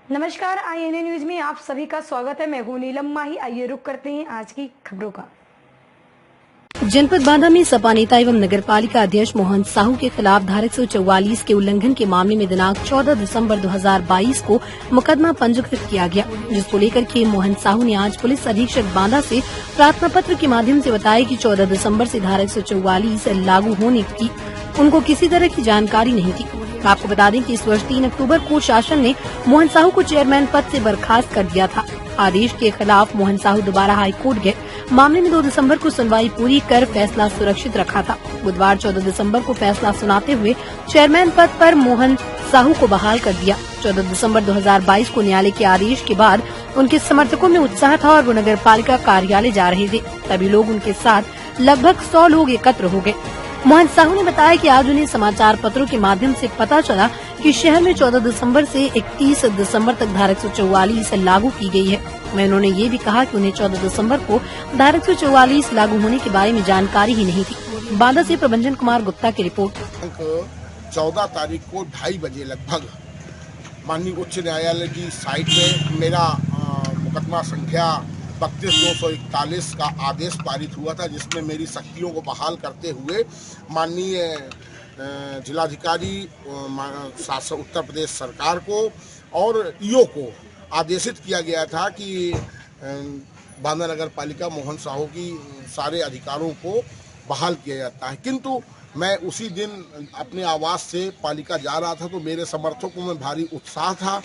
नमस्कार, INA news में आप सभी का स्वागत है। मैं हूं नीलम माही। आइए रुक करते हैं आज की खबरों का। जनपद बांदा में सपा नेता एवं नगर पालिका अध्यक्ष मोहन साहू के खिलाफ धारा 144 के उल्लंघन के मामले में दिनांक 14 दिसंबर 2022 को मुकदमा पंजीकृत किया गया, जिसको लेकर के मोहन साहू ने आज पुलिस अधीक्षक बांदा से प्रार्थना पत्र के माध्यम से बताया कि 14 दिसंबर से धारा 144 लागू होने की उनको किसी तरह की जानकारी नहीं थी। आपको बता दें कि इस वर्ष 3 अक्टूबर को शासन ने मोहन साहू को चेयरमैन पद से बर्खास्त कर दिया था। आदेश के खिलाफ मोहन साहू दोबारा हाई कोर्ट गए। मामले में 2 दिसंबर को सुनवाई पूरी कर फैसला सुरक्षित रखा था। बुधवार 14 दिसंबर को फैसला सुनाते हुए चेयरमैन पद पर मोहन साहू को बहाल कर दिया। 14 दिसंबर 2022 को न्यायालय के आदेश के बाद उनके समर्थकों में उत्साह था और वो नगर पालिका कार्यालय जा रहे थे। तभी लोग उनके साथ लगभग 100 लोग एकत्र हो गए। मोहन साहू ने बताया कि आज उन्हें समाचार पत्रों के माध्यम से पता चला कि शहर में 14 दिसंबर से 31 दिसंबर तक धारा 144 लागू की गई है। मैं उन्होंने ये भी कहा कि उन्हें 14 दिसंबर को धारा 144 लागू होने के बारे में जानकारी ही नहीं थी। बांदा से प्रबंधन कुमार गुप्ता की रिपोर्ट। 14 तारीख को 2:30 बजे लगभग माननीय उच्च न्यायालय की साइट में मेरा मुकदमा संख्या 32/241 का आदेश पारित हुआ था, जिसमें मेरी शक्तियों को बहाल करते हुए माननीय जिलाधिकारी शासन उत्तर प्रदेश सरकार को और ईओ को आदेशित किया गया था कि बांदा नगर पालिका मोहन साहू की सारे अधिकारों को बहाल किया जाता है। किंतु मैं उसी दिन अपने आवास से पालिका जा रहा था तो मेरे समर्थकों में भारी उत्साह था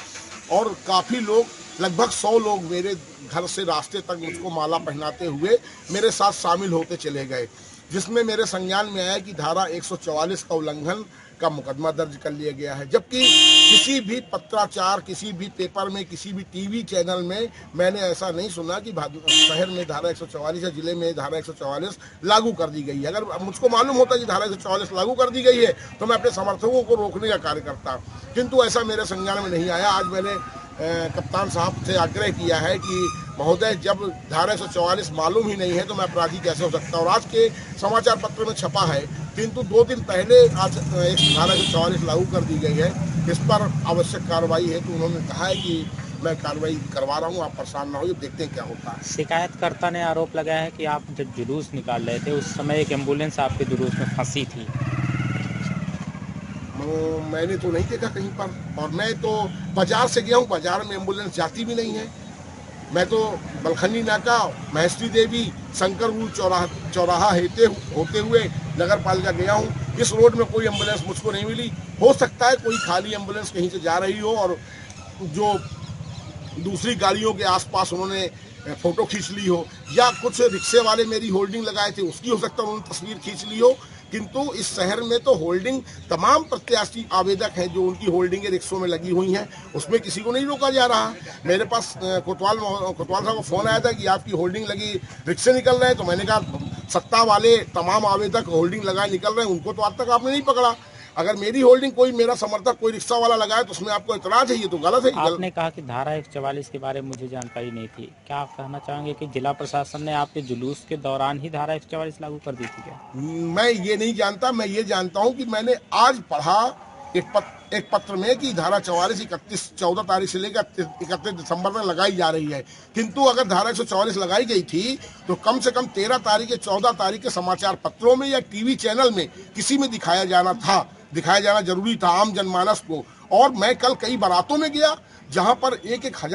और काफ़ी लोग, लगभग 100 लोग मेरे घर से रास्ते तक मुझको माला पहनाते हुए मेरे साथ शामिल होते चले गए, जिसमें मेरे संज्ञान में आया कि धारा 144 का उल्लंघन का मुकदमा दर्ज कर लिया गया है। जबकि किसी भी पत्राचार, किसी भी पेपर में, किसी भी टीवी चैनल में मैंने ऐसा नहीं सुना कि शहर में धारा 144 या जिले में धारा 144 लागू कर दी गई है। अगर मुझको मालूम होता कि धारा 144 लागू कर दी गई है तो मैं अपने समर्थकों को रोकने का कार्य करता, किंतु ऐसा मेरे संज्ञान में नहीं आया। आज मैंने कप्तान साहब से आग्रह किया है कि महोदय, जब धारा 144 मालूम ही नहीं है तो मैं अपराधी कैसे हो सकता। और आज के समाचार पत्र में छपा है, किंतु 2 दिन पहले आज एक धारा 144 लागू कर दी गई है। इस पर आवश्यक कार्रवाई है तो उन्होंने कहा है कि मैं कार्रवाई करवा रहा हूँ, आप परेशान ना होइए, देखते हैं क्या होता है। शिकायतकर्ता ने आरोप लगाया है कि आप जब जुलूस निकाल रहे थे उस समय एक एम्बुलेंस आपके जुलूस में फंसी थी। मैंने तो नहीं देखा कहीं पर, और मैं तो बाजार से गया हूँ, बाजार में एम्बुलेंस जाती भी नहीं है। मैं तो बलखनी नाका, महेश्वरी देवी, शंकरपुर चौराहा होते हुए नगर पालिका गया हूँ। इस रोड में कोई एम्बुलेंस मुझको नहीं मिली। हो सकता है कोई खाली एम्बुलेंस कहीं से जा रही हो और जो दूसरी गाड़ियों के आसपास उन्होंने फोटो खींच ली हो, या कुछ रिक्शे वाले मेरी होल्डिंग लगाए थे उसकी हो सकता है उन्होंने तस्वीर खींच ली हो। किंतु इस शहर में तो होल्डिंग तमाम प्रत्याशी आवेदक हैं जो उनकी होल्डिंगें रिक्शों में लगी हुई हैं, उसमें किसी को नहीं रोका जा रहा। मेरे पास कोतवाल साहब का फोन आया था कि आपकी होल्डिंग लगी रिक्शे निकल रहे हैं, तो मैंने कहा सत्ता वाले तमाम आवेदक होल्डिंग लगाए निकल रहे हैं, उनको तो आज तक आपने नहीं पकड़ा। अगर मेरी होल्डिंग कोई मेरा समर्थक कोई रिक्शा वाला लगाए तो उसमें आपको इतराज है, ये तो गलत है। आपने कहा कि धारा 144 के बारे में मुझे जानकारी नहीं थी। क्या आप कहना चाहेंगे कि जिला प्रशासन ने आपके जुलूस के दौरान ही धारा 144 लागू कर दी थी क्या? मैं ये नहीं जानता। मैं ये जानता हूँ कि मैंने आज पढ़ा एक पत्र में कि धारा 44 14 तारीख से लेकर 31 दिसंबर तक लगाई जा रही है। किंतु अगर धारा 144 लगाई गई थी तो कम से कम 13 तारीख या 14 तारीख के समाचार पत्रों में या टीवी चैनल में किसी में दिखाया जाना जरूरी था आम जनमानस को। और मैं कल कई बारातों में गया जहां पर एक हजार